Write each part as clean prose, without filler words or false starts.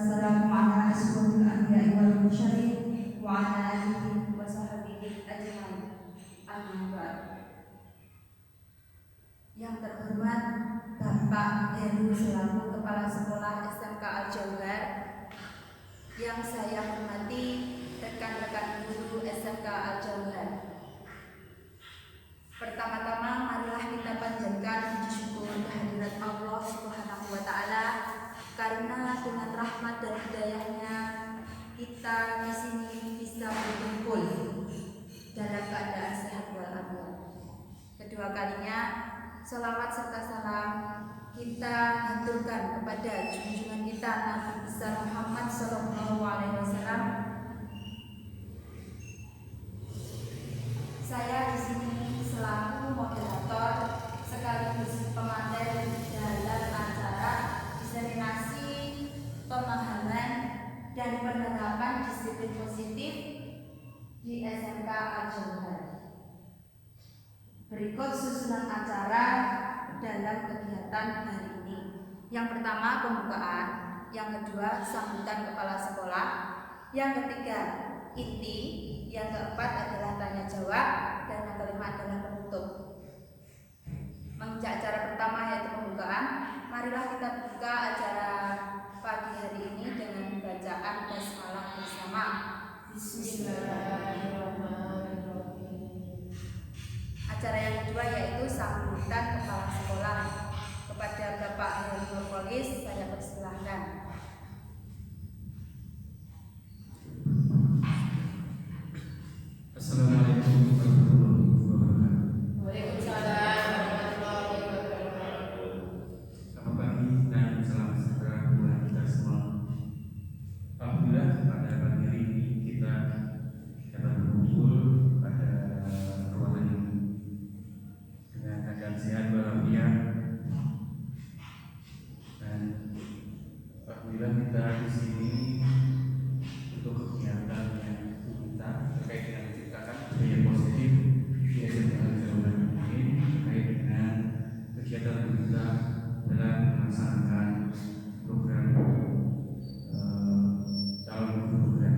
wassalamu ala asyrofil anbiya'i wal mursalin wa ala alihi wa sahbihi ajmain. Amma ba'd. Yang terhormat Bapak Heru selaku Kepala Sekolah SMK Al-Jauhar, yang saya hormati rekan-rekan guru SMK Al-Jauhar. Pertama-tama marilah kita panjatkan puji syukur kehadirat Allah Subhanahu wa taala karena dengan rahmat dan hidayahnya kita di sini bisa berkumpul dalam keadaan sehat walafiat. Kedua kalinya selawat serta salam kita haturkan kepada junjungan kita Nabi besar Muhammad Sallallahu Alaihi Wasallam. Saya di sini selaku moderator sekaligus pemateri dalam acara diseminasi pemahaman dan penerapan disiplin positif di SMK Al-Jauhar. Berikut susunan acara dalam kegiatan hari ini. Yang pertama pembukaan, yang kedua sambutan kepala sekolah, yang ketiga inti, yang keempat adalah tanya jawab, dan yang kelima adalah penutup. Menginjak acara pertama yaitu pembukaan, marilah kita buka acara pagi hari ini dengan bacaan basmalah bersama. Bismillahirrahmanirrahim. Acara yang kedua yaitu sambutan kepala sekolah. Kepada Bapak Heru Nurpolis saya persilahkan. Assalamualaikum warahmatullahi wabarakatuh. Waalaikumsalam warahmatullahi wabarakatuh. Selamat pagi dan salam sejahtera buat kita semua. Alhamdulillah pada pagi hari ini kita dapat berkumpul pada ruangan ini dengan keadaan sehat walafiat, dan alhamdulillah kita di sini untuk kegiatan yang kita terkait dengan menciptakan budaya positif di SMK Al-Jauhar ini, terkait dengan kegiatan kita dalam melaksanakan program calon program.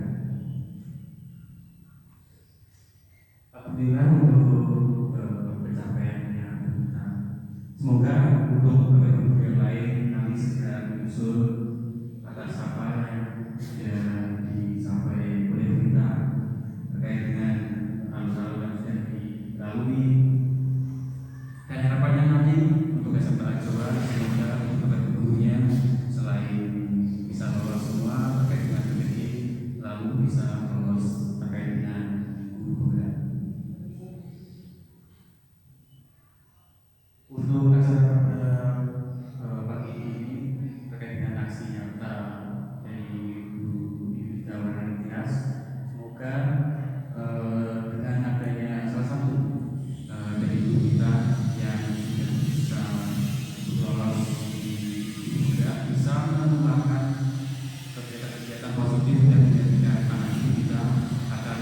Alhamdulillah untuk pencapaiannya kita. Semoga untuk program yang lain kami segera menyusul atas apa yang disampaikan oleh kita terkait dengan alur-alur yang sudah dilalui, dan harapannya nanti untuk SMK Al-Jauhar semoga untuk gurunya selain bisa lolos semua terkait dengan PPD, lalu bisa lolos terkait dengan guru program. Untuk acara pada pagi ini terkait dengan aksi nyata dari guru di Kawanan Dinas, semoga dengan adanya salah satu dari guru kita yang sudah bisa lolos juga bisa menemukan kegiatan-kegiatan positif dan menjadikan anak kita akan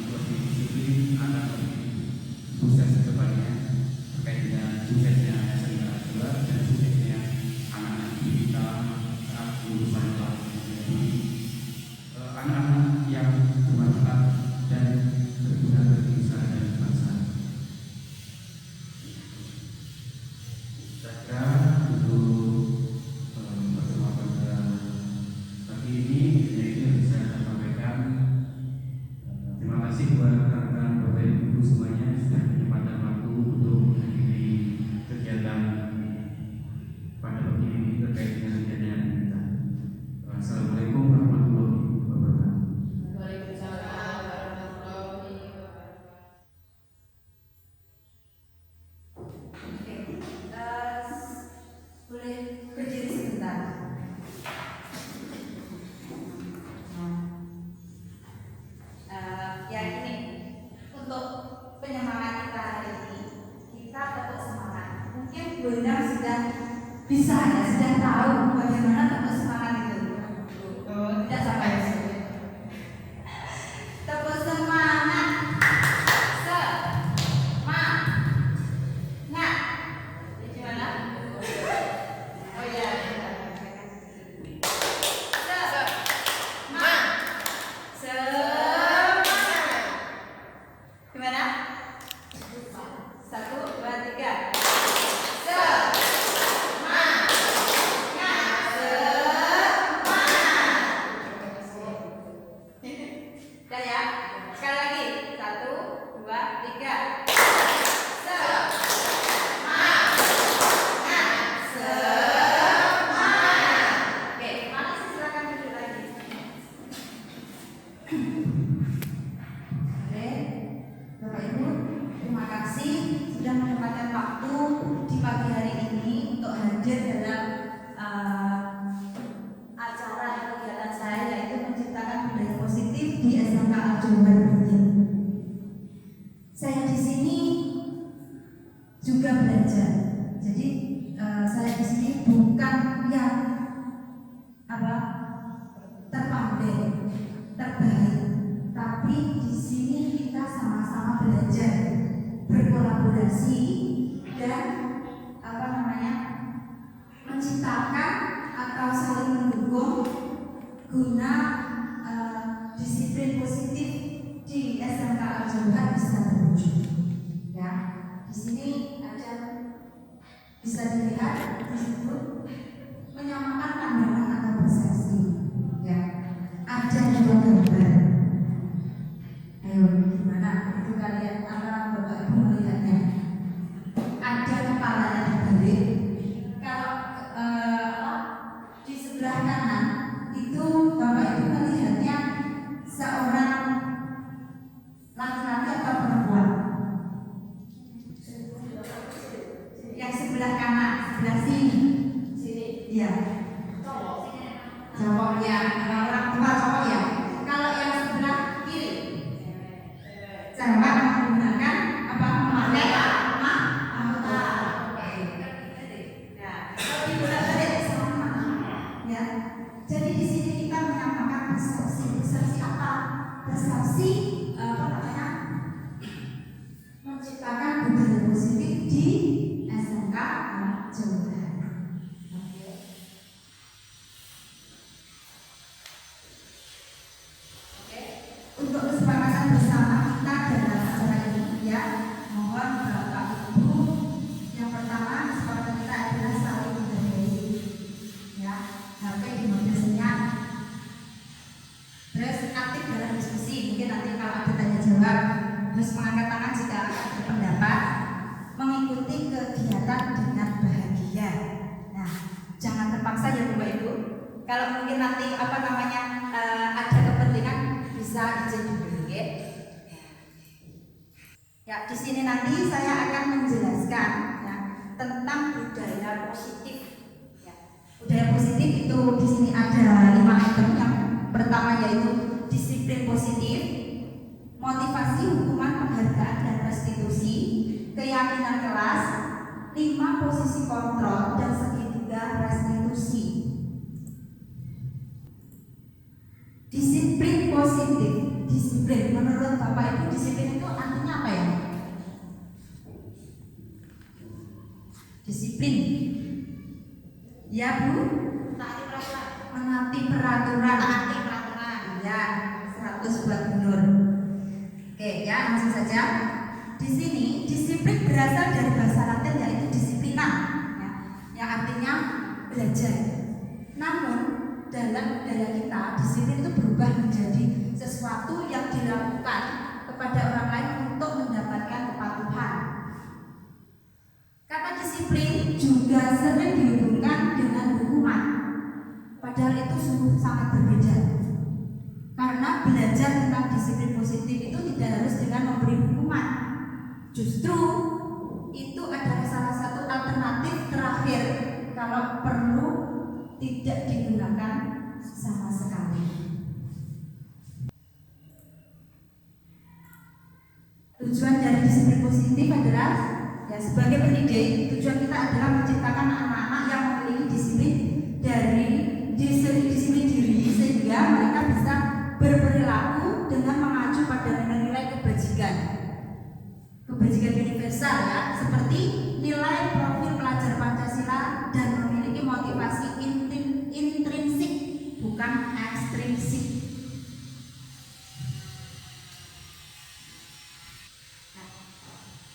lebih disiplin, akan lebih sukses ke depannya terkait dengan suksesnya SMK Al-Jauhar dan suksesnya anak-anak kita saat lulusan kelas menjadi anak-anak yang bermanfaat dan berguna bagi bangsa dan bangsa. Saya kira untuk pertemuan pada pagi ini yang bisa saya sampaikan. Terima kasih kepada rekan-rekan Bapak Ibu semuanya sudah menyempatkan waktu untuk menghadiri kegiatan pada pagi ini terkait dengan kegiatan kita. Assalamualaikum warahmatullahi wabarakatuh. Waalaikumsalam warahmatullahi wabarakatuh. Boleh berdiri sebentar. Ya ini untuk penyemangat kita hari ini, kita tetap semangat. Mungkin Bu Endang sudah bisa ya, sudah tahu bagaimana tetap semangat itu. Tidak sampai tetap semangat. Semangat. Gimana? Oh iya. Oke, Bapak Ibu, terima kasih sudah menyempatkan waktu di pagi hari ini untuk hadir dalam acara atau kegiatan saya, yaitu menciptakan budaya positif di SMK Al-Johar Beringin. Saya di sini juga belajar. Jadi saya di sini bukan yang terpandai, terbaik, tapi di sini kita sama-sama belajar, berkolaborasi dan menciptakan atau saling mendukung guna disiplin positif di SMK Al-Johar bisa terwujud. Ya, di sini ada bisa dilihat disebut menyamakan pandangan atau persepsi. Ya, ada dua gambar. Ayo, gimana itu kalian Bapak Ibu melihatnya? Ada kepala yang dibalik. Kalau di sebelah kanan itu Bapak Ibu melihatnya seorang laki-laki atau perempuan? Yang sebelah kanan, sebelah sini. Iya. Cowok ya, orang tua cowok ya. Kalau yang sebelah kiri, cewek menggunakan memakai mahkota. Ya, kalau dibolak-balik sama. Ya. Jadi di sini kita menyamakan persepsi apa? Persepsi menciptakan budaya positif di SMK Al-Johar. Untuk kesepakatan bersama kita dalam acara ini, ya, mohon Bapak Ibu, yang pertama kesepakatan kita adalah saling menghargai, ya, HP dimodasinya, terus aktif dalam diskusi. Mungkin nanti kalau ada tanya jawab harus mengangkat tangan jika berpendapat, mengikuti kegiatan dengan bahagia. Nah, jangan terpaksa ya Bapak Ibu. Kalau mungkin nanti ada kepentingan bisa izin dulu, ya. Di sini nanti saya akan menjelaskan ya, tentang budaya positif. Ya. Budaya positif itu di sini ada 5 item. Yang pertama yaitu disiplin positif, motivasi, hukuman, penghargaan dan restitusi, keyakinan kelas, 5 posisi kontrol dan segitiga restitusi. Disiplin positif. Disiplin menurut Bapak Ibu, disiplin itu artinya apa ya? Disiplin, ya Bu? Menaati peraturan. Ya, 100 buat mundur. Oke ya, langsung saja. Di sini disiplin berasal dari bahasa Latin yaitu disiplina, ya, yang artinya belajar. Namun dalam budaya kita, disiplin itu berubah menjadi sesuatu yang dilakukan kepada orang lain untuk mendapatkan kepatuhan. Kata disiplin juga sering dihubungkan dengan hukuman, padahal itu sungguh sangat berbeda. Karena belajar tentang disiplin positif itu tidak harus dengan memberi hukuman. Justru itu adalah salah satu alternatif terakhir kalau perlu tidak digunakan sama sekali. Tujuan dari disiplin positif adalah ya, sebagai pendidik, tujuan kita adalah menciptakan anak-anak yang memiliki disiplin diri sehingga mereka bisa berperilaku dengan mengacu pada nilai-nilai kebajikan universal, ya, seperti nilai profil pelajar Pancasila dan memiliki motivasi intrinsik bukan ekstrinsik. Nah,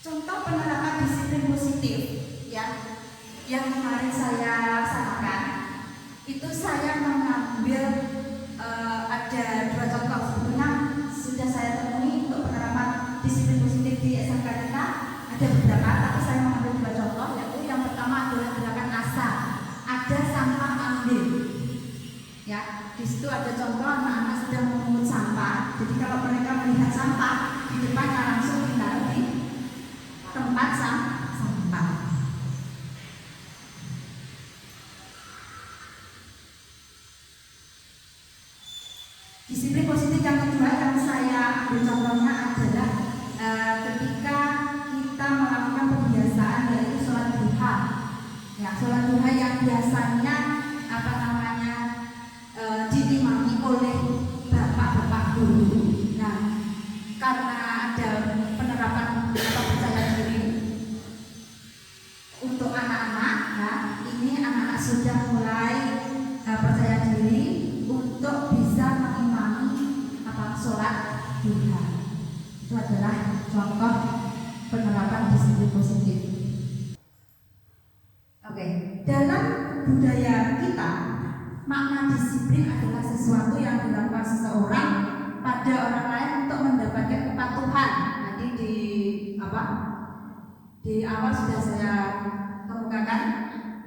contoh penerapan disiplin positif ya yang kemarin saya laksanakan itu saya mengambil ada 2 contoh. Sebetulnya sudah saya temui untuk penerapan disiplin positif di SMK kita ada beberapa, tapi saya mengambil 2 contoh, yaitu yang pertama adalah gerakan ASA, ada sampah ambil. Ya, di situ ada contoh anak-anak sedang memungut sampah Jadi kalau mereka melihat sampah di depannya langsung ditaruh di tempat sampah. Disiplin positif yang kedua yang saya ambil contohnya adalah ketika kita melakukan kebiasaan yaitu sholat duha. Ya, sholat duha yang biasanya diimami oleh bapak-bapak guru. Nah, karena ada penerapan atau percaya diri untuk anak-anak, ya, ini anak-anak sudah mulai percaya diri untuk bisa mengimami sholat duha. Itu adalah contoh penerapan disiplin positif. Oke, dalam budaya kita, makna disiplin adalah sesuatu yang dilakukan seseorang pada orang lain untuk mendapatkan kepatuhan. Nanti di awal sudah saya kemukakan.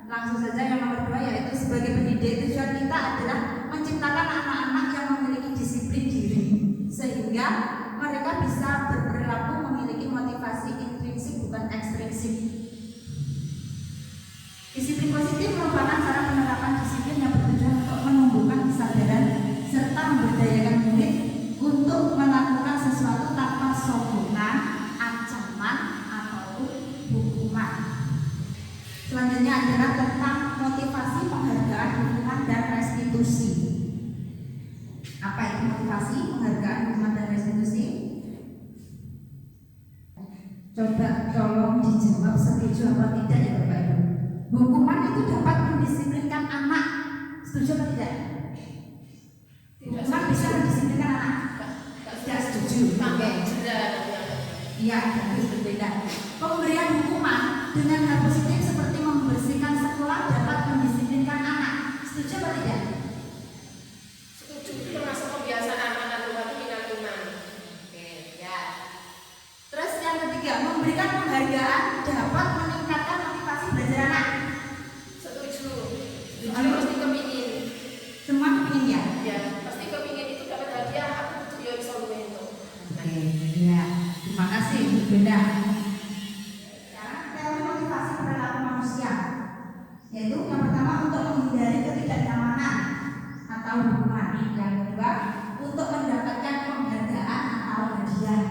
Langsung saja yang nomor 2, yaitu sebagai pendidik, tujuan kita adalah menciptakan anak-anak yang memiliki disiplin diri sehingga mereka bisa berperilaku memiliki motivasi intrinsik bukan ekstrinsik. Disiplin positif merupakan cara penerapan disiplin yang bertujuan untuk menumbuhkan kesadaran serta memberdayakan murid untuk melakukan sesuatu tanpa sokongan, ancaman, ataupun hukuman. Selanjutnya adalah tentang motivasi, penghargaan, hukuman, dan restitusi. Apa itu motivasi, penghargaan, hukuman, dan restitusi? Coba tolong dijawab setuju apa tidak ya Bapak Ibu. Hukuman itu dapat mendisiplinkan anak. Setuju atau tidak? Hukuman bisa mendisiplinkan anak. Tidak setuju. Oke. Iya, harus berbeda. Pemberian hukuman dengan hal positif seperti membersihkan sekolah dapat mendisiplinkan anak. Setuju atau tidak? Setuju, itu termasuk kebiasaan anak rumah itu minat. Oke, ya. Terus yang ketiga, memberikan penghargaan dapat meningkatkan motivasi belajar anak. Setuju. Aku pasti kepingin. Semua kepingin ya? Ya, pasti kepingin itu dapat hadiah. Aku butuh ya bisa lumayan itu. Oke, ya. Terima kasih, beda. Sekarang teori motivasi perilaku manusia, yaitu yang pertama untuk menghindari ketidaknyamanan atau hukuman, yang kedua untuk mendapatkan penghargaan atau hadiah,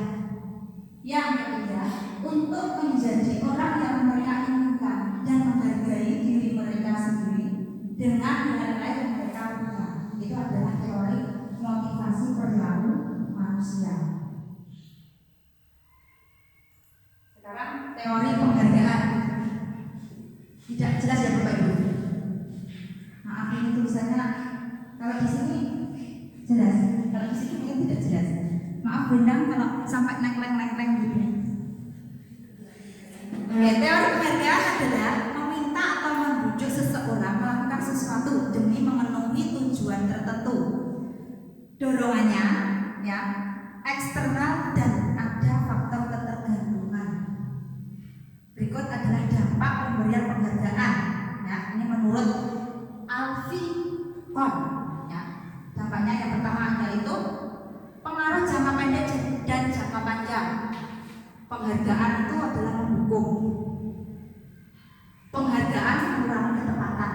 yang ketiga untuk menjadi orang yang mereka inginkan dan menghargai diri mereka sendiri dengan nilai-nilai yang mereka punya. Itu adalah teori motivasi perilaku manusia. Sekarang teori penghargaan. Tidak jelas ya Bapak Ibu. Maaf ini tulisannya kalau di sini jelas, kalau di sini mungkin tidak jelas. Maaf Bendang kalau sampai nengkleng gitu. Oke, teori penghargaan adalah meminta atau membujuk seseorang melakukan sesuatu demi memenuhi tujuan tertentu. Dorongannya, ya, eksternal dan ada faktor ketergantungan. Berikut adalah dampak pemberian penghargaan. Ya, ini menurut Alfie Kohn. Ya, dampaknya yang pertama yaitu pengaruh jangka pendek dan jangka panjang. Penghargaan itu adalah mendukung. Penghargaan mengurangi ketepatan.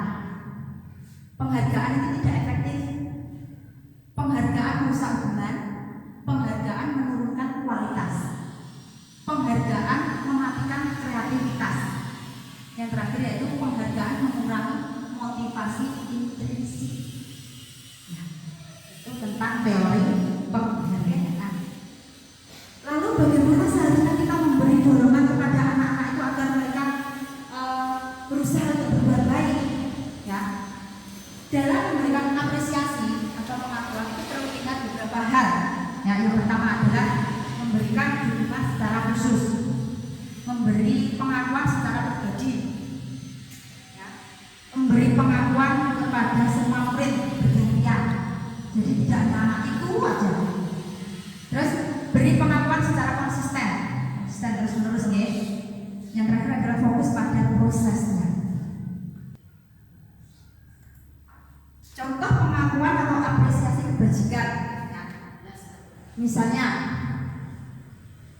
Penghargaan itu tidak efektif. Penghargaan merusak hubungan. Penghargaan menurunkan kualitas. Penghargaan mematikan kreativitas. Yang terakhir yaitu penghargaan mengurangi motivasi intrinsik. Nah, itu tentang teori penghargaan. Lalu bagaimana seharusnya kita memberi dorongan kepada anak-anak itu agar mereka berusaha untuk berbuat baik, ya? Dalam memberikan apresiasi atau pengakuan itu perlu diingat beberapa hal. Ya, yang pertama adalah memberikan dukungan secara khusus, memberi pengakuan secara pribadi, ya. Memberi pengakuan kepada semua murid bergantian. Jadi tidak hanya anak itu aja. Terus beri pengakuan secara konsisten terus menerus, ya. Yang terakhir adalah fokus pada prosesnya. Contoh pengakuan atau apresiasi kebajikan. Ya. Misalnya,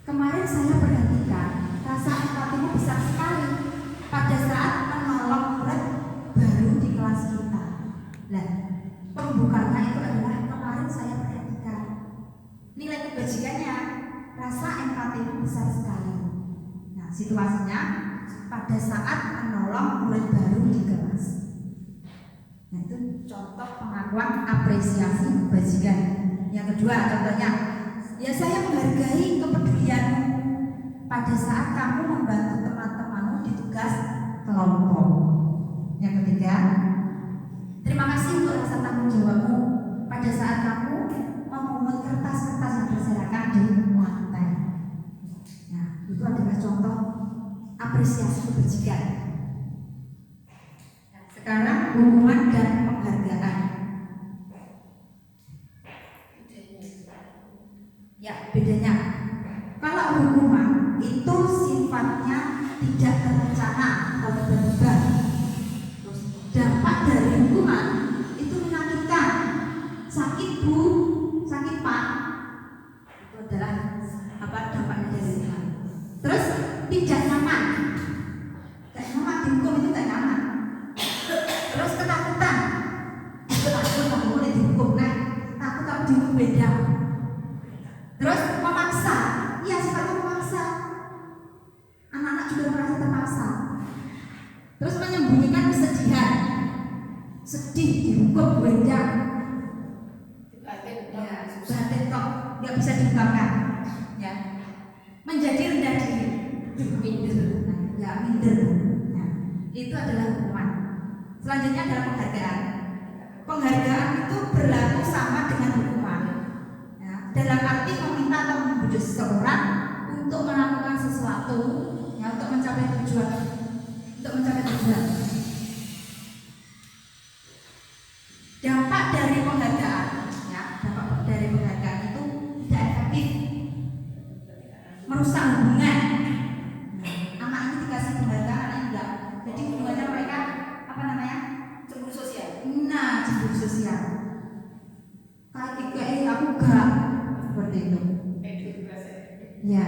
kemarin saya perhatikan rasa empatimu besar sekali pada saat menolong murid baru di kelas kita. Nah, pembukaannya itu adalah kemarin saya perhatikan. Nilai kebajikannya, rasa empatimu besar sekali. Nah, situasinya pada saat menolong murid baru di kelas. Nah, itu contoh pengakuan apresiasi kebajikan. Yang kedua, contohnya, ya saya menghargai kepedulianmu pada saat kamu membantu teman-temanmu di tugas kelompok. Yang ketiga, terima kasih untuk rasa tanggung jawabmu pada saat kamu memungut kertas-kertas yang berserakan di lantai. Nah, itu adalah contoh apresiasi kebajikan. Nah, sekarang hukuman dan penghargaan. Ya, bedanya. Kalau hukuman itu sifatnya tidak terencana atau tiba-tiba. Dampak dari hukuman itu menyakitkan. Sakit bu, sakit pak. Itu adalah dampaknya dari hukuman. Terus tidak nyaman. Tidak nyaman, dihukum itu tidak nyaman. Terus ketakutan. Takut kamu boleh dihukum, nah takut kamu dihukum beda. Terus memaksa, iya sifatnya memaksa. Anak-anak juga merasa terpaksa. Terus menyembunyikan kesedihan, sedih dihukum beda. Ya, batin kok nggak bisa diungkapkan. Ya, menjadi rendah diri, minder. Ya, minder. Nah, itu adalah hukuman. Selanjutnya adalah penghargaan. Penghargaan itu berlaku sama dengan hukuman. Dalam arti meminta atau membujuk seseorang untuk melakukan sesuatu, ya, untuk mencapai tujuan. Dampak dari penghargaan, ya, dampak dari penghargaan itu tidak efektif, merusak hubungan. Anak ini dikasih penghargaan, anak enggak, jadi hubungannya mereka cemburu sosial. Nah, cemburu sosial. Kayak aku enggak. Seperti itu. Ya,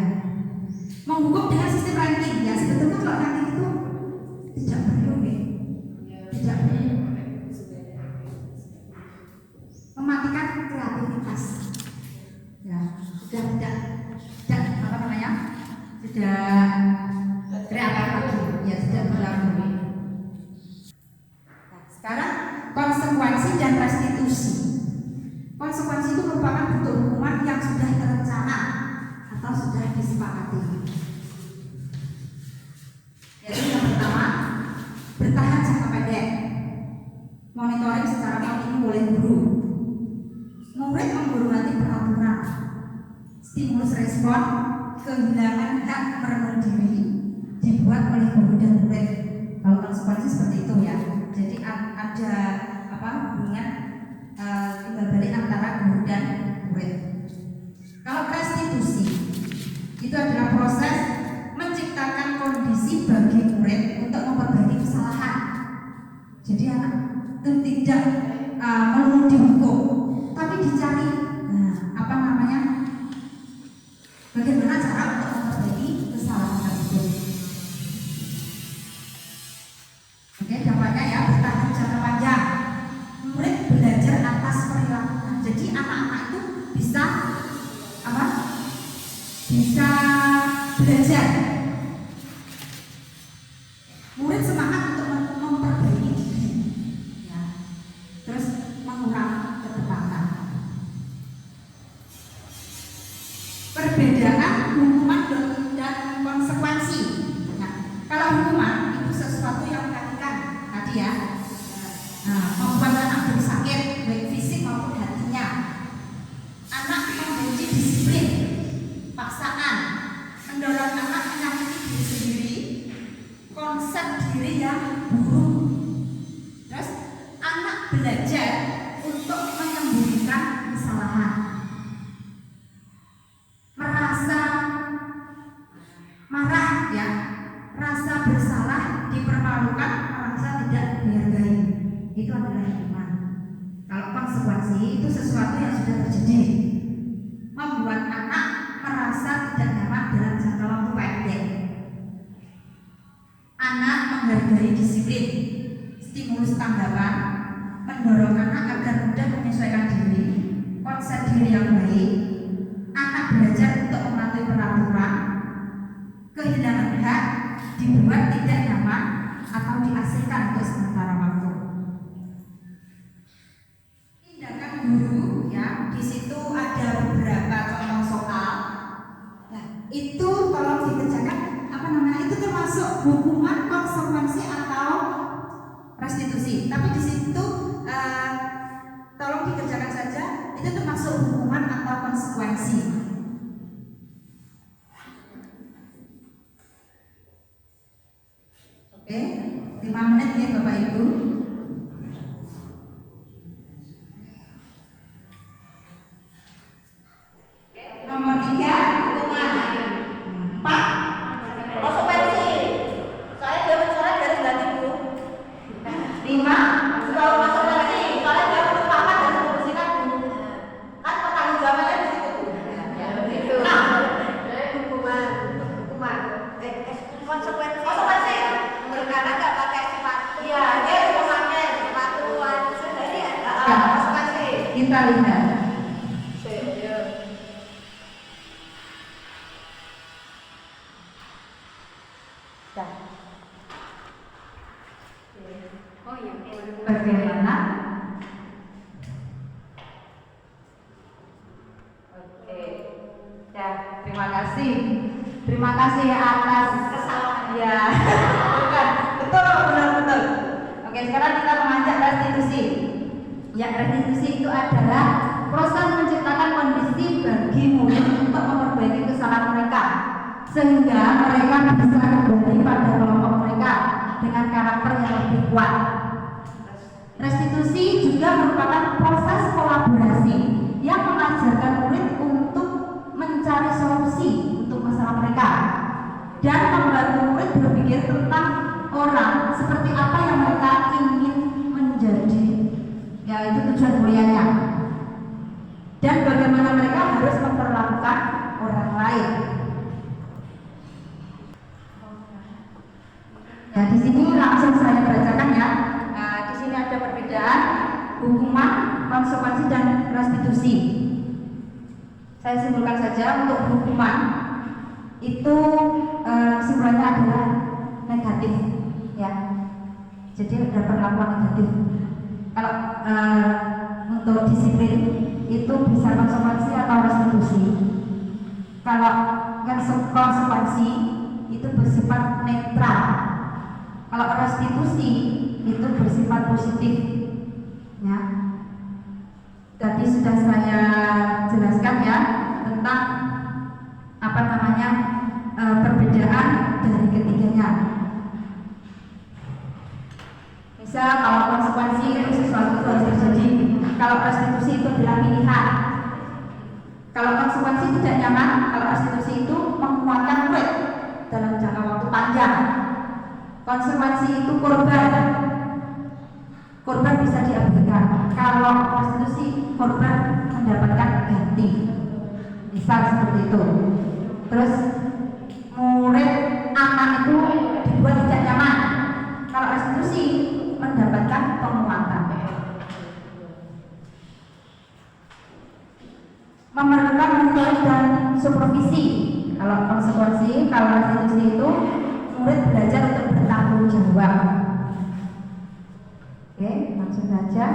menghukum dengan sistem ranking. Ya, sebetulnya kalau ranking itu tidak perlu, tidak perlu. Mematikan kreativitas. Ya, sudah tidak kreatif lagi. Ya, sudah berlaku. Nah, sekarang konsekuensi dan restitusi. Konsekuensi itu merupakan bentuk hukuman yang sudah terencana atau sudah disepakati. Yaitu yang pertama, bertahan jangka pendek, monitoring secara kontinu oleh guru, murid menghormati peraturan, stimulus respon, kehilangan hak merenung diri dibuat oleh guru dan murid. Kalau konsekuensi seperti itu ya. Jadi ada hubungan timbal balik antara guru dan murid. Kalau restitusi itu adalah proses menciptakan kondisi bagi murid untuk memperbaiki kesalahan. Jadi anak itu tidak melulu dihukum, tapi dicari bagaimana cara untuk memperbaiki kesalahan tersebut. Oke, dampaknya ya, bertahan jangka panjang. Murid belajar atas perilakunya. Jadi anak-anak itu bisa belajar. Murid semangat untuk memperbaiki diri, ya. Terus mengurangi ketepatan. Perbedaan hukuman dan konsekuensi. Nah, kalau hukuman itu sesuatu yang menyakitkan tadi ya. Membuat anak jadi sakit baik fisik maupun hatinya. Anak membenci disiplin, paksaan, mendorong anak menyakiti diri sendiri, konsep diri yang buruk. Terus anak belajar untuk menyembunyikan kesalahan, merasa marah ya, rasa bersalah, dipermalukan, merasa tidak dihargai. Itu adalah hukuman. Kalau konsekuensi itu sesuatu yang sudah terjadi, membuat mendorong anak agar mudah menyesuaikan diri, konsep diri yang baik, anak belajar untuk mematuhi peraturan, kehilangan hak, dibuat tidak nyaman atau diasingkan untuk sementara waktu. Tindakan guru, ya, di situ ada beberapa contoh soal. Nah, itu tolong dikerjakan. Itu termasuk hukuman, konsekuensi atau restitusi. Tapi di situ tolong dikerjakan saja. Itu termasuk hukuman atau konsekuensi. Oke, 5 menit ya Bapak Ibu. Nomor 3, hukuman. 4, konsekuensi. Saya jawab soalnya garis ganti Bu. 5, kalau konsekuensi. Soalnya dia merupakan dan membersihkan Bu. Kan pertanggung jawabannya di situ Bu. Nah, hukuman. Konsekuensi. Karena nggak pakai sepatu. Iya, dia cuma pakai sepatu. Jadi konsekuensi. Kita lihat. Bagaimana? Oke. Ya, terima kasih. Terima kasih atas kesalahan ya. Bukan. Betul. Oke, sekarang kita mengajak restitusi. Ya, restitusi itu adalah proses menciptakan kondisi bagi murid untuk memperbaiki kesalahan mereka sehingga mereka bisa kembali pada kelompok mereka dengan karakter yang lebih kuat. Restitusi juga merupakan proses kolaborasi yang mengajarkan murid untuk mencari solusi untuk masalah mereka dan membantu murid berpikir tentang orang seperti apa yang mereka ingin menjadi, yaitu tujuan mulianya, dan bagaimana mereka harus memperlakukan orang lain. Ya, di sini langsung saya bacakan ya. Di sini ada perbedaan hukuman, konsekuensi dan restitusi. Saya simpulkan saja untuk hukuman itu simpulannya adalah negatif, ya. Jadi ada perlakuan negatif. Kalau untuk disiplin itu bisa konsekuensi atau restitusi. Kalau konsekuensi itu bersifat netral. Kalau restitusi itu bersifat positif, ya. Tadi sudah saya jelaskan ya tentang perbedaan dari ketiganya. Misal kalau konsekuensi itu sesuatu harus terjadi, kalau restitusi itu adalah pilihan. Kalau konsekuensi tidak nyaman, kalau restitusi itu menguatkan murid dalam jangka waktu panjang. Konsekuensi itu korban bisa diabaikan. Kalau restitusi, korban mendapatkan ganti. Misal seperti itu. Terus murid anak itu dibuat tidak nyaman. Kalau restitusi mendapatkan penguatan. Memerlukan monitoring dan supervisi. Kalau konsekuensi, kalau restitusi itu murid belajar untuk bertanggung jawab. Oke, langsung saja.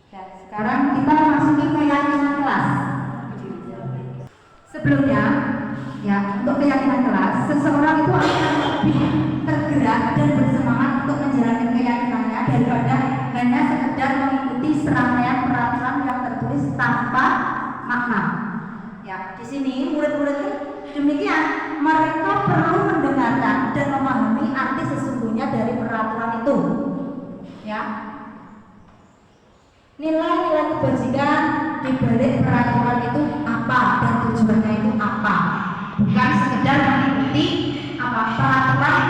Ya, sekarang kita masuki keyakinan kelas. Sebelumnya, ya, untuk keyakinan kelas, seseorang itu akan lebih tergerak dan bersemangat untuk menjalankan keyakinannya daripada hanya sekedar mengikuti serangkaian peraturan yang tertulis tanpa makna. Ya, di sini murid-murid demikian, mereka perlu mendengarkan dan memahami arti sesungguhnya dari peraturan itu. Ya, nilai-nilai kebajikan di balik peraturan itu apa dan tujuannya itu apa, bukan sekedar mengikuti peraturan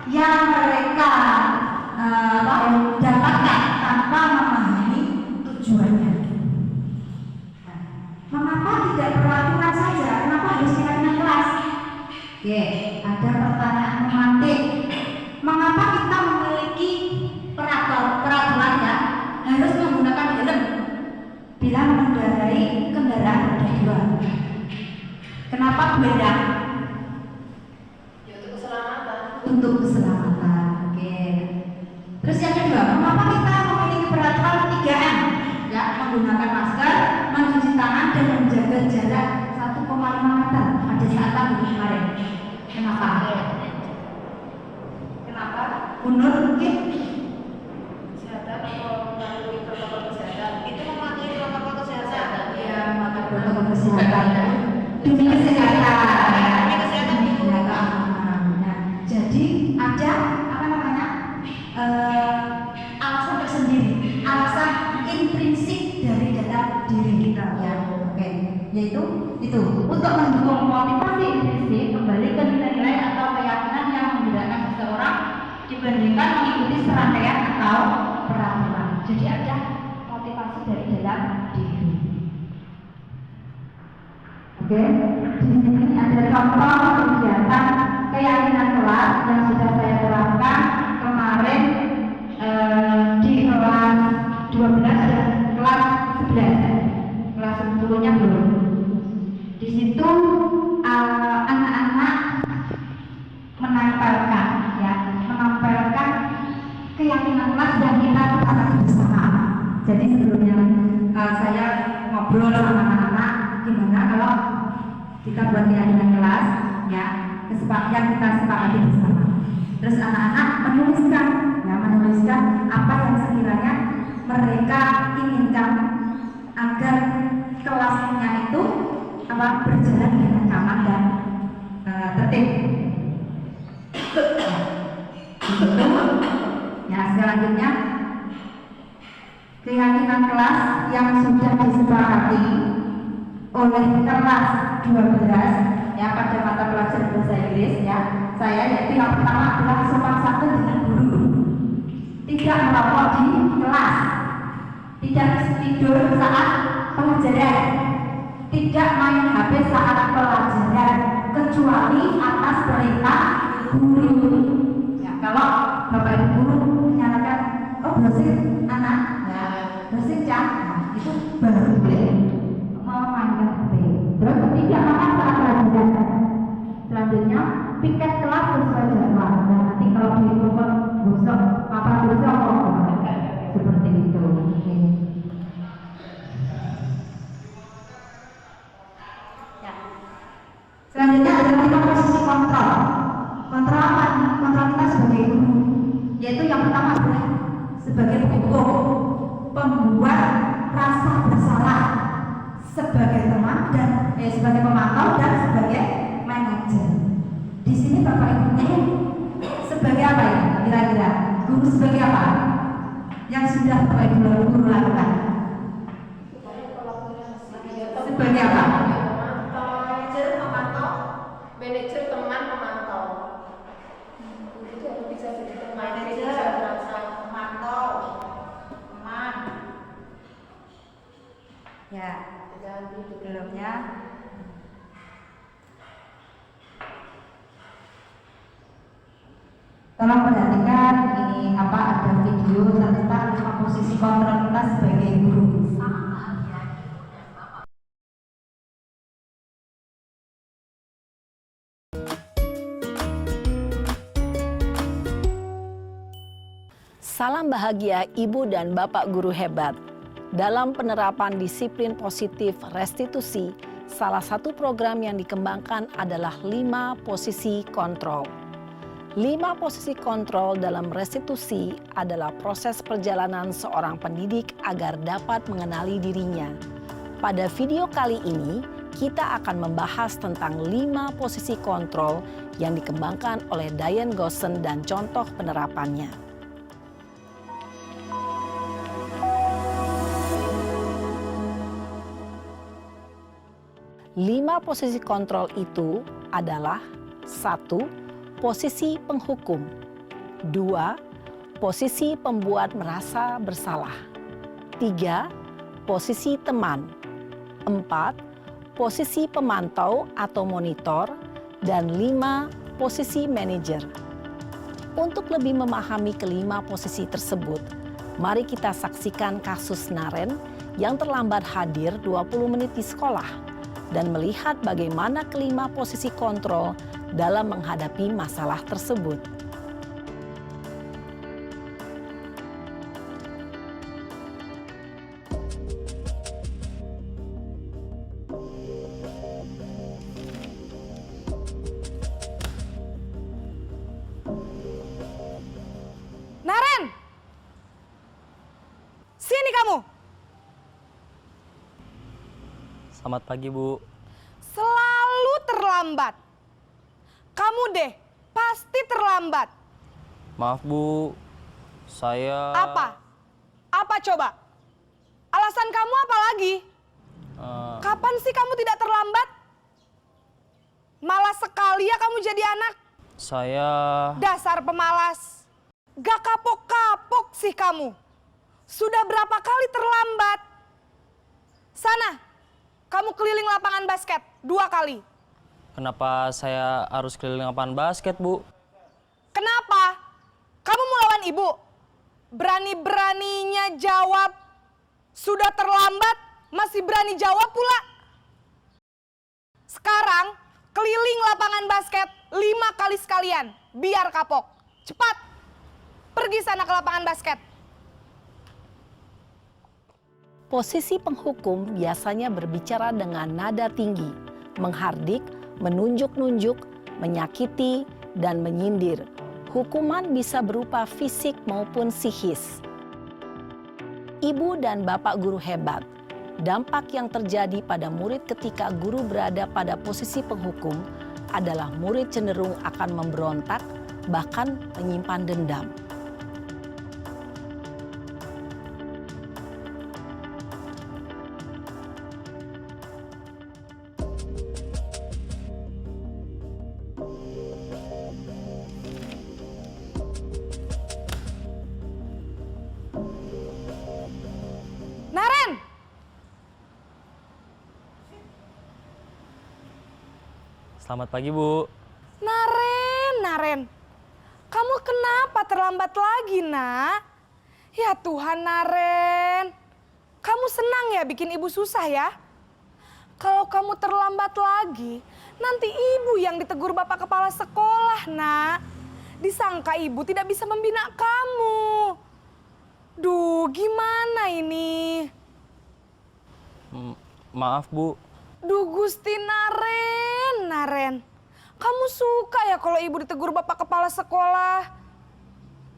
yang mereka dapatkan tanpa memahami tujuannya. Nah, mengapa tidak peraturan saja? Kenapa harus keyakinan kelas? Oke, ada pertanyaan memantik. Mengapa kita memiliki peraturan bila mengendarai kendaraan roda 2. Kenapa beredar? Ya, untuk keselamatan. Untuk keselamatan. Oke. Terus yang kedua, mengapa kita memiliki peraturan 3M? Ya, menggunakan masker, mencuci tangan, dan menjaga jarak 1,5 meter pada saat pandemi kemarin. Kenapa? Kenapa? Nur mungkin? Kesehatan atau mematuhi protokol kesehatan? Itu mematuhi protokol kesehatan. Ya, Maka protokol kesehatan demi kesehatan. Demi kesehatan itu. Ya, keamanan. Nah, jadi ada apa namanya alasan tersendiri, alasan intrinsik dari dalam diri kita ya. Oke, yaitu itu untuk mendukung motivasi intrinsik kembali ke nilai-nilai atau keyakinan yang menggerakkan seseorang dibandingkan mengikuti serangkaian atau peraturan. Jadi ada motivasi dari dalam diri. Oke, di sini ada contoh kegiatan keyakinan kelas yang sudah saya terapkan kemarin di kelas 12 dan kelas 11. Kelas 10-nya belum. Di situ anak-anak menempelkan keyakinan kelas yang kita sepakati bersama. Jadi sebelumnya saya ngobrol sama anak-anak gimana kalau kita buat keyakinan kelas ya, kesepakatan kita sepakati bersama. Terus anak-anak menuliskan apa yang sekiranya mereka inginkan agar kelasnya itu berjalan dengan aman dan tertib. Ya, selanjutnya keyakinan kelas yang sudah disepakati oleh kelas 12 ya pada mata pelajaran bahasa Inggris ya, saya yaitu yang pertama adalah sopan santun dengan guru, tidak merokok di kelas, tidak tidur saat pelajaran, tidak main HP saat pelajaran kecuali atas perintah guru. Ya, kalau Bapak Ibu guru menyatakan, oh bersih anak, ya bersih cak, itu baru boleh memainkan HP. Terus tidak makan saat pelajaran. Selanjutnya piket kelas sesuai jadwal. Dan nanti kalau diikut besok seperti itu. Ya. Selanjutnya adalah kita posisi kontrol. Kontrol apa? Kontrol kita sebagai guru, yaitu yang pertama adalah sebagai penghukum, pembuat rasa bersalah, sebagai teman dan sebagai pemantau dan sebagai manajer. Di sini Bapak Ibu guru sebagai apa ya? Kira-kira guru sebagai apa? Yang sudah Bapak Ibu guru lakukan? Sebagai apa? Manajer teman pemantau. Itu bisa jadi teman. Pemantau, teman. Ya, belum ya. Tolong perhatikan ini ada video tentang posisi kontrol kita sebagai guru. Salam bahagia Ibu dan Bapak guru hebat. Dalam penerapan disiplin positif restitusi, salah satu program yang dikembangkan adalah 5 posisi kontrol. 5 posisi kontrol dalam restitusi adalah proses perjalanan seorang pendidik agar dapat mengenali dirinya. Pada video kali ini, kita akan membahas tentang 5 posisi kontrol yang dikembangkan oleh Diane Gosson dan contoh penerapannya. 5 posisi kontrol itu adalah 1. Posisi penghukum. 2. Posisi pembuat merasa bersalah. 3. Posisi teman. 4. Posisi pemantau atau monitor. Dan 5. Posisi manajer. Untuk lebih memahami kelima posisi tersebut, mari kita saksikan kasus Naren yang terlambat hadir 20 menit di sekolah dan melihat bagaimana kelima posisi kontrol dalam menghadapi masalah tersebut. Naren! Sini kamu! Selamat pagi, Bu. Selalu terlambat. Kamu deh, pasti terlambat. Maaf, Bu. Saya... Apa? Apa coba? Alasan kamu apa lagi? eh, Kapan sih kamu tidak terlambat? Malas sekali ya kamu jadi anak. saya... Dasar pemalas. Gak kapok-kapok sih kamu. Sudah berapa kali terlambat? Sana, kamu keliling lapangan basket 2 kali. Kenapa saya harus keliling lapangan basket, Bu? Kenapa? Kamu mau lawan ibu? Berani-beraninya jawab. Sudah terlambat, masih berani jawab pula. Sekarang, keliling lapangan basket 5 kali sekalian. Biar kapok. Cepat. Pergi sana ke lapangan basket. Posisi penghukum biasanya berbicara dengan nada tinggi, menghardik, menunjuk-nunjuk, menyakiti, dan menyindir. Hukuman bisa berupa fisik maupun psikis. Ibu dan bapak guru hebat. Dampak yang terjadi pada murid ketika guru berada pada posisi penghukum adalah murid cenderung akan memberontak, bahkan menyimpan dendam. Naren! Selamat pagi, Bu. Naren. Kamu kenapa terlambat lagi, Nak? Ya Tuhan, Naren. Kamu senang ya bikin ibu susah ya? Kalau kamu terlambat lagi, nanti ibu yang ditegur bapak kepala sekolah, Nak. Disangka ibu tidak bisa membina kamu. Duh, gimana ini? Maaf, Bu. Duh, Gusti Naren. Kamu suka ya kalau ibu ditegur bapak kepala sekolah?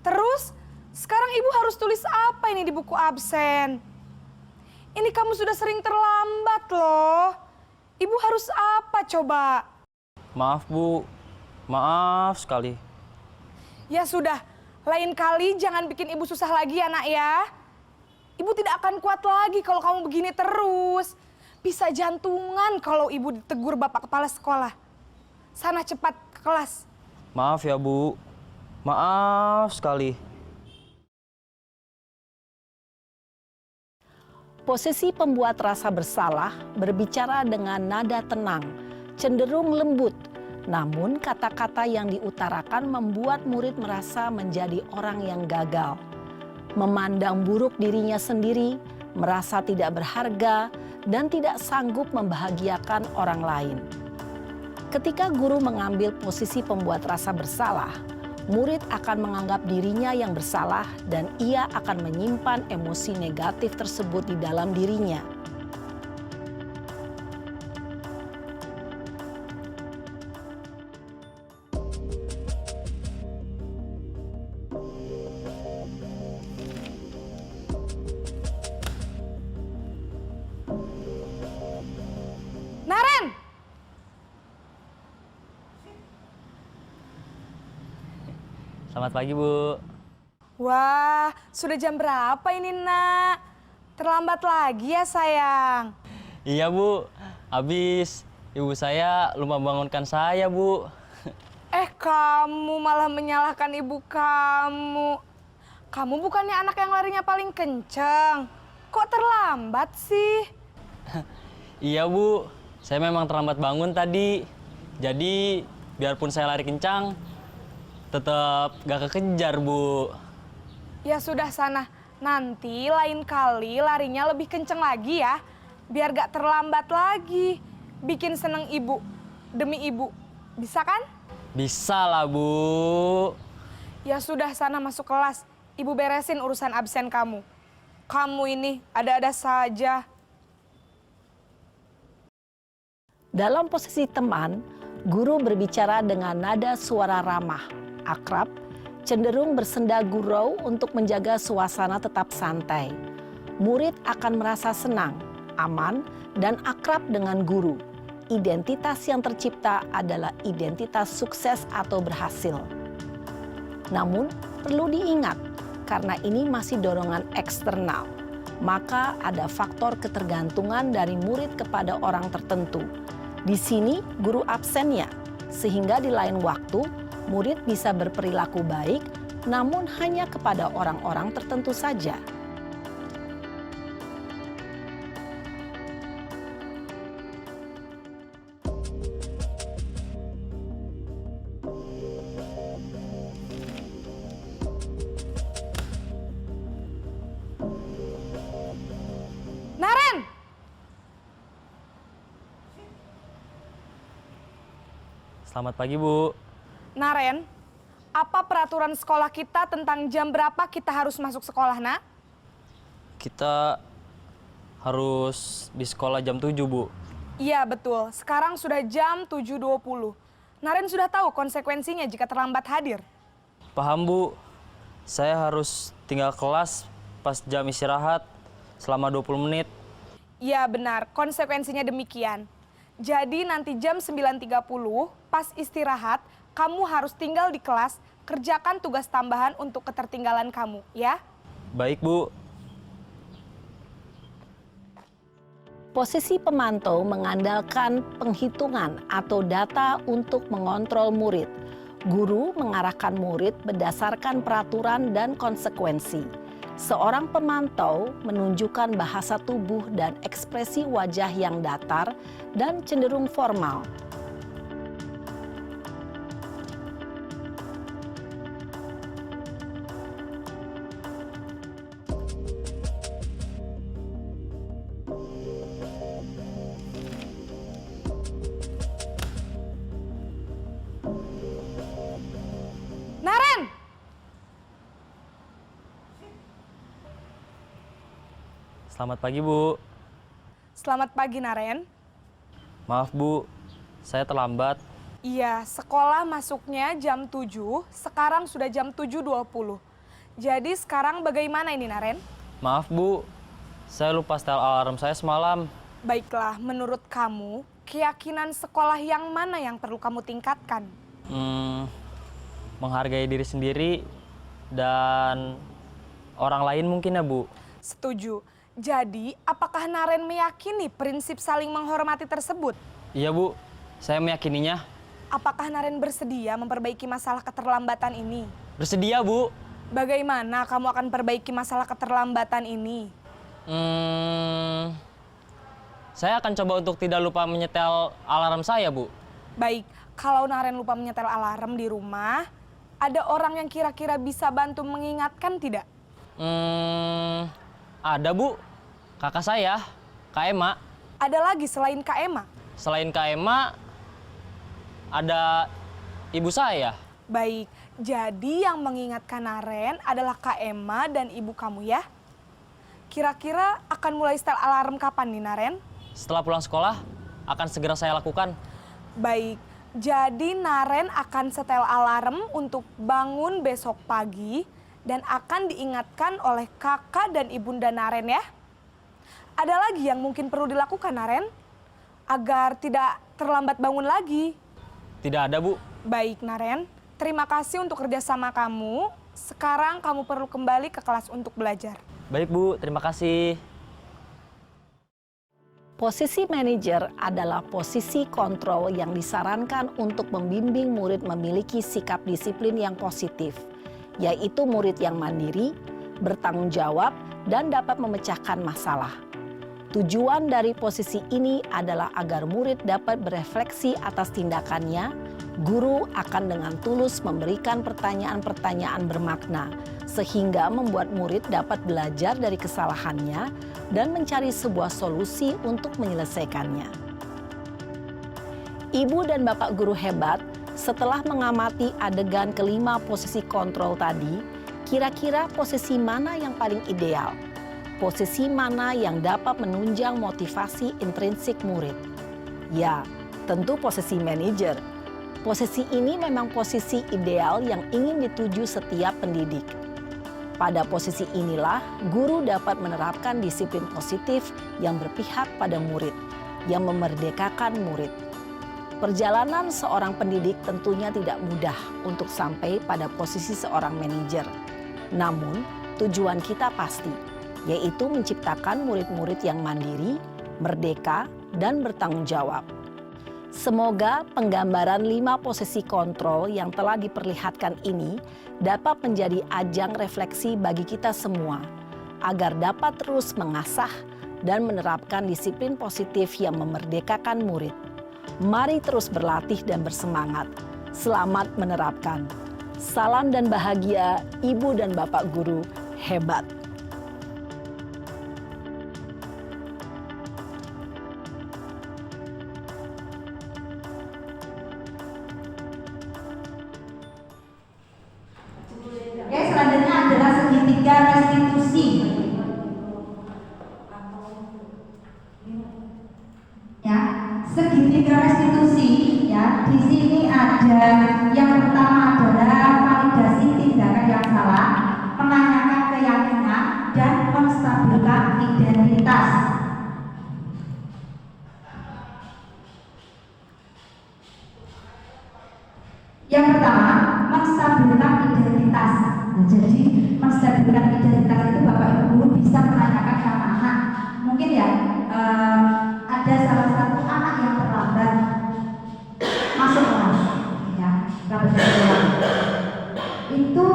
Terus, sekarang ibu harus tulis apa ini di buku absen? Ini kamu sudah sering terlambat loh. Ibu harus apa coba? Maaf, Bu. Maaf sekali. Ya sudah, lain kali jangan bikin ibu susah lagi ya, Nak ya. Ibu tidak akan kuat lagi kalau kamu begini terus. Bisa jantungan kalau ibu ditegur bapak kepala sekolah. Sana cepat ke kelas. Maaf ya, Bu. Maaf sekali. Posisi pembuat rasa bersalah berbicara dengan nada tenang, cenderung lembut. Namun kata-kata yang diutarakan membuat murid merasa menjadi orang yang gagal. Memandang buruk dirinya sendiri, merasa tidak berharga, dan tidak sanggup membahagiakan orang lain. Ketika guru mengambil posisi pembuat rasa bersalah, murid akan menganggap dirinya yang bersalah dan ia akan menyimpan emosi negatif tersebut di dalam dirinya. Naren! Selamat pagi, Bu. Wah, sudah jam berapa ini, Nak? Terlambat lagi ya, sayang. Iya, Bu. Habis ibu saya lupa bangunkan saya, Bu. Kamu malah menyalahkan ibu kamu. Kamu bukannya anak yang larinya paling kenceng. Kok terlambat sih? Iya, Bu. Saya memang terlambat bangun tadi. Jadi, biarpun saya lari kencang, tetap gak kekejar, Bu. Ya sudah sana, Nanti lain kali larinya lebih kenceng lagi ya, biar gak terlambat lagi. Bikin seneng ibu, demi ibu. Bisa kan? Bisa lah, Bu. Ya sudah, sana masuk kelas. Ibu beresin urusan absen kamu. Kamu ini ada-ada saja. Dalam posisi teman, guru berbicara dengan nada suara ramah, akrab, cenderung bersenda gurau untuk menjaga suasana tetap santai. Murid akan merasa senang, aman, dan akrab dengan guru. Identitas yang tercipta adalah identitas sukses atau berhasil. Namun, perlu diingat, karena ini masih dorongan eksternal, maka ada faktor ketergantungan dari murid kepada orang tertentu. Di sini, guru absennya, sehingga di lain waktu, murid bisa berperilaku baik, namun hanya kepada orang-orang tertentu saja. Naren! Selamat pagi, Bu. Naren, apa peraturan sekolah kita tentang jam berapa kita harus masuk sekolah, nak? Kita harus di sekolah jam 7, Bu. Iya, betul. Sekarang sudah jam 7.20. Naren sudah tahu konsekuensinya jika terlambat hadir. Paham, Bu. Saya harus tinggal kelas pas jam istirahat selama 20 menit. Iya, benar. Konsekuensinya demikian. Jadi nanti jam 9.30 pas istirahat, kamu harus tinggal di kelas, kerjakan tugas tambahan untuk ketertinggalan kamu, ya? Baik, Bu. Posisi pemantau mengandalkan penghitungan atau data untuk mengontrol murid. Guru mengarahkan murid berdasarkan peraturan dan konsekuensi. Seorang pemantau menunjukkan bahasa tubuh dan ekspresi wajah yang datar dan cenderung formal. Naren! Selamat pagi, Bu. Selamat pagi, Naren. Maaf, Bu. Saya terlambat. Iya, sekolah masuknya jam 7, sekarang sudah jam 7.20. Jadi sekarang bagaimana ini, Naren? Maaf, Bu. Saya lupa setel alarm saya semalam. Baiklah, menurut kamu, keyakinan sekolah yang mana yang perlu kamu tingkatkan? Menghargai diri sendiri dan orang lain mungkin ya, Bu. Setuju. Jadi, apakah Naren meyakini prinsip saling menghormati tersebut? Iya, Bu. Saya meyakininya. Apakah Naren bersedia memperbaiki masalah keterlambatan ini? Bersedia, Bu. Bagaimana kamu akan perbaiki masalah keterlambatan ini? Saya akan coba untuk tidak lupa menyetel alarm saya, Bu. Baik, kalau Naren lupa menyetel alarm di rumah, ada orang yang kira-kira bisa bantu mengingatkan tidak? Ada, Bu. Kakak saya, Kak Ema. Ada lagi selain Kak Ema? Selain Kak Ema, ada ibu saya. Baik, jadi yang mengingatkan Naren adalah Kak Ema dan ibu kamu ya? Kira-kira akan mulai setel alarm kapan nih, Naren? Setelah pulang sekolah, akan segera saya lakukan. Baik, jadi Naren akan setel alarm untuk bangun besok pagi dan akan diingatkan oleh kakak dan ibunda Naren ya. Ada lagi yang mungkin perlu dilakukan, Naren? Agar tidak terlambat bangun lagi. Tidak ada, Bu. Baik, Naren. Terima kasih untuk kerjasama kamu. Sekarang kamu perlu kembali ke kelas untuk belajar. Baik, Bu. Terima kasih. Posisi manajer adalah posisi kontrol yang disarankan untuk membimbing murid memiliki sikap disiplin yang positif, yaitu murid yang mandiri, bertanggung jawab, dan dapat memecahkan masalah. Tujuan dari posisi ini adalah agar murid dapat berefleksi atas tindakannya. Guru akan dengan tulus memberikan pertanyaan-pertanyaan bermakna, sehingga membuat murid dapat belajar dari kesalahannya dan mencari sebuah solusi untuk menyelesaikannya. Ibu dan Bapak guru hebat, setelah mengamati adegan kelima posisi kontrol tadi, kira-kira posisi mana yang paling ideal? Posisi mana yang dapat menunjang motivasi intrinsik murid? Ya, tentu posisi manajer. Posisi ini memang posisi ideal yang ingin dituju setiap pendidik. Pada posisi inilah, guru dapat menerapkan disiplin positif yang berpihak pada murid, yang memerdekakan murid. Perjalanan seorang pendidik tentunya tidak mudah untuk sampai pada posisi seorang manajer. Namun, tujuan kita pasti, yaitu menciptakan murid-murid yang mandiri, merdeka, dan bertanggung jawab. Semoga penggambaran 5 posisi kontrol yang telah diperlihatkan ini dapat menjadi ajang refleksi bagi kita semua, agar dapat terus mengasah dan menerapkan disiplin positif yang memerdekakan murid. Mari terus berlatih dan bersemangat. Selamat menerapkan. Salam dan bahagia Ibu dan Bapak guru hebat. Oke, selanjutnya adalah segitiga restitusi. Ya, segitiga restitusi. Ya, di sini ada yang pertama adalah validasi tindakan yang salah, menanyakan keyakinan, dan menstabilkan identitas. Yang pertama, menstabilkan identitas. Nah, jadi menstabilkan identitas itu Bapak Ibu guru bisa menanyakan sama anak. Mungkin ya ada salah satu anak yang terlambat masuk kelas, ya, terlambat kelas. Itu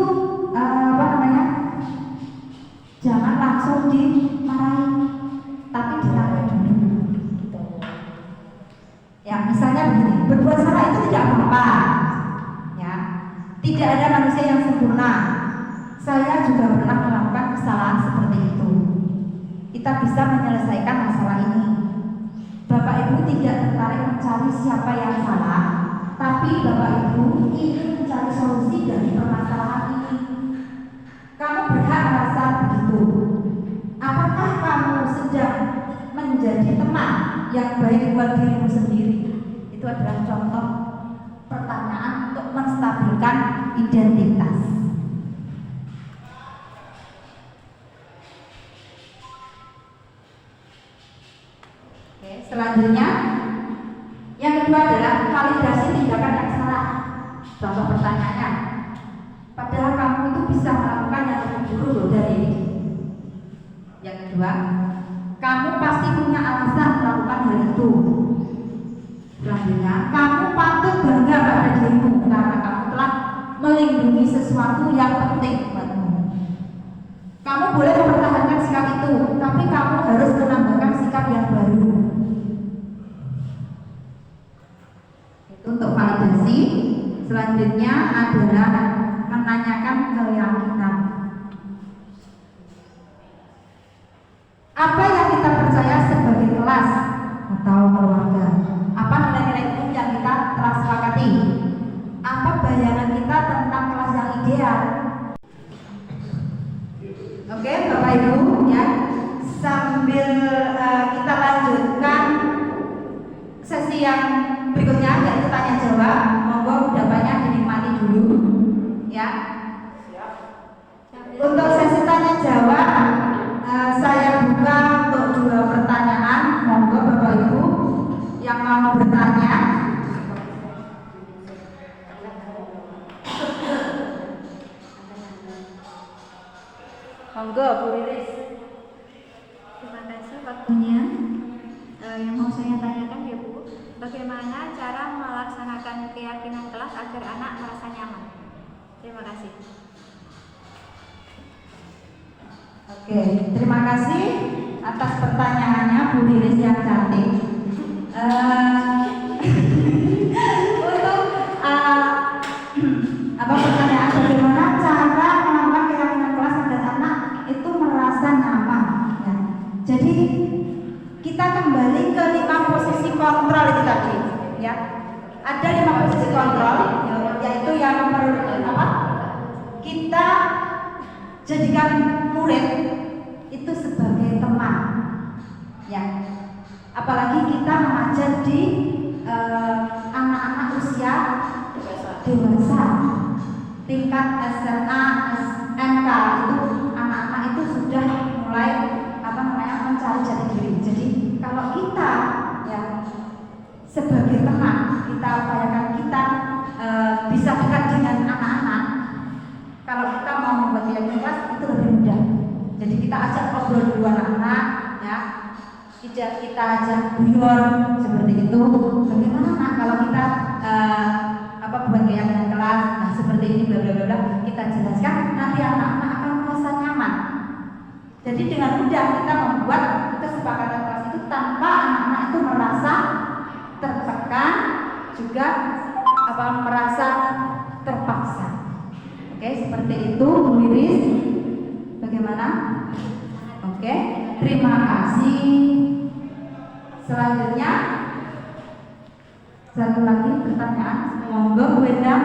apa namanya? Jangan langsung dimarahi, tapi ditanya dulu. Ya, misalnya begini, berbuat salah itu tidak apa-apa. Tidak ada manusia yang sempurna. Saya juga pernah melakukan kesalahan seperti itu. Kita bisa menyelesaikan masalah ini. Bapak Ibu tidak tertarik mencari siapa yang salah, tapi Bapak Ibu ingin mencari solusi dari permasalahan ini. Kamu berhak merasa begitu. Apakah kamu sedang menjadi teman yang baik buat dirimu sendiri? Itu adalah contoh pertanyaan untuk menstabilkan identitas. Oke, selanjutnya yang kedua adalah validasi tindakan yang salah. Contoh pertanyaannya, padahal kamu itu bisa melakukan yang lebih buruk loh dari ini. Yang kedua, kamu pasti punya alasan melakukan hal itu. Selanjutnya, kamu patut bangga pada dirimu karena kamu telah melindungi sesuatu yang penting buatmu. Kamu boleh mempertahankan sikap itu, tapi kamu harus menambahkan sikap yang baru. Itu untuk validasi. Selanjutnya adalah menanyakan keyakinan. Apa yang kita percaya sebagai kelas atau keluarga? Apa nilai-nilai umum yang kita telah sepakati? Apa bayangan kita tentang kelas yang ideal? Oke, Bapak Ibu, ya, sambil kita lanjutkan sesi yang berikutnya, yaitu tanya jawab. Monggo kudapannya dinikmati dulu, ya. Untuk sesi tanya jawab, saya buka untuk 2 pertanyaan. Monggo Bapak Ibu yang mau bertanya. Monggo Bu Lilis. Terima kasih waktunya. Yang mau saya tanyakan ya Bu, bagaimana cara melaksanakan keyakinan kelas agar anak merasa nyaman? Terima kasih. Oke, terima kasih atas pertanyaannya Bu Lilis yang cantik. Untuk apa pertanyaan bagaimana cara melakukan keyakinan ya. Ada 5 posisi kontrol, yaitu yang kita jadikan murid itu sebagai teman, ya. Apalagi kita mengajar di anak-anak usia dewasa, tingkat SMA, SMK, itu anak-anak itu sudah mulai mencari jati diri. Jadi kalau kita ya sebagai teman, kita upayakan kita bisa dekat dengan anak-anak. Kalau kita mau membuat dia kelas itu lebih mudah. Jadi kita ajak ngobrol dulu anak-anak, ya. Kita ajak guyon seperti itu. Bagaimana nak kalau kita buat keyakinan kelas, nah seperti ini bla bla bla, kita jelaskan, nanti anak-anak akan merasa nyaman. Jadi dengan mudah kita membuat kesepakatan kelas itu tanpa anak-anak itu merasa tertekan, juga merasa terpaksa. Oke, seperti itu Bu Iris. Bagaimana? Oke, terima kasih. Selanjutnya satu lagi pertanyaan, monggo Bu Endang.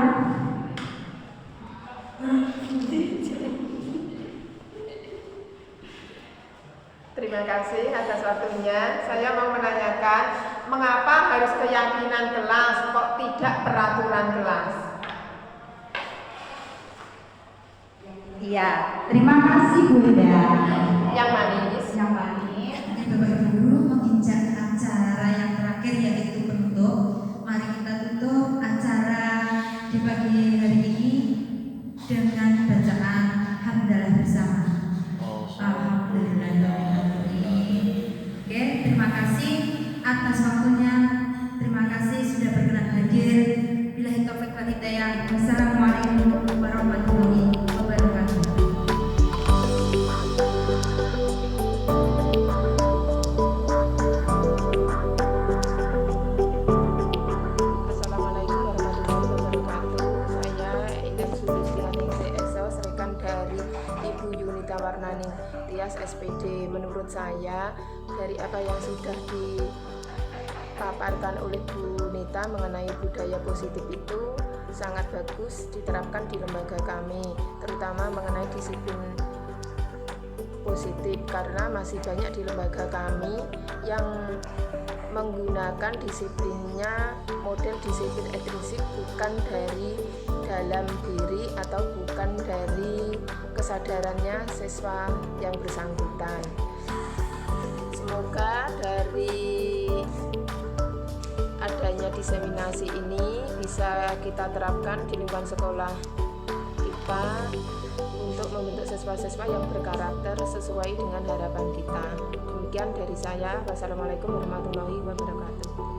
Terima kasih atas waktunya. Saya mau menanyakan, mengapa harus keyakinan kelas, kok tidak peraturan kelas? Iya, terima kasih Bu Endang. Yang manis. Yang manis. Bapak Ibu menginjak acara yang terakhir yaitu penutup. Mari kita tutup acara di pagi hari ini dengan bacaan hamdalah bersama. Alhamdulillahirrahmanirrahim. Oke, terima kasih atas waktunya. Terima kasih sudah berkenan hadir. Billahi taufik wal hidayah. Wassalamualaikum warahmatullahi wabarakatuh. Assalamualaikum warahmatullahi wabarakatuh. Saya Indah Sulistianing CSO, rekan dari Ibu Yunita Warnaning, Tias SPD. Menurut saya, dari apa yang sudah dipaparkan oleh Bu Nita mengenai budaya positif itu sangat bagus diterapkan di lembaga kami, terutama mengenai disiplin positif, karena masih banyak di lembaga kami yang menggunakan disiplinnya model disiplin intrinsik, bukan dari dalam diri atau bukan dari kesadarannya siswa yang bersangkutan. Semoga dari adanya diseminasi ini bisa kita terapkan di lingkungan sekolah kita untuk membentuk siswa-siswa yang berkarakter sesuai dengan harapan kita. Demikian dari saya. Wassalamualaikum warahmatullahi wabarakatuh.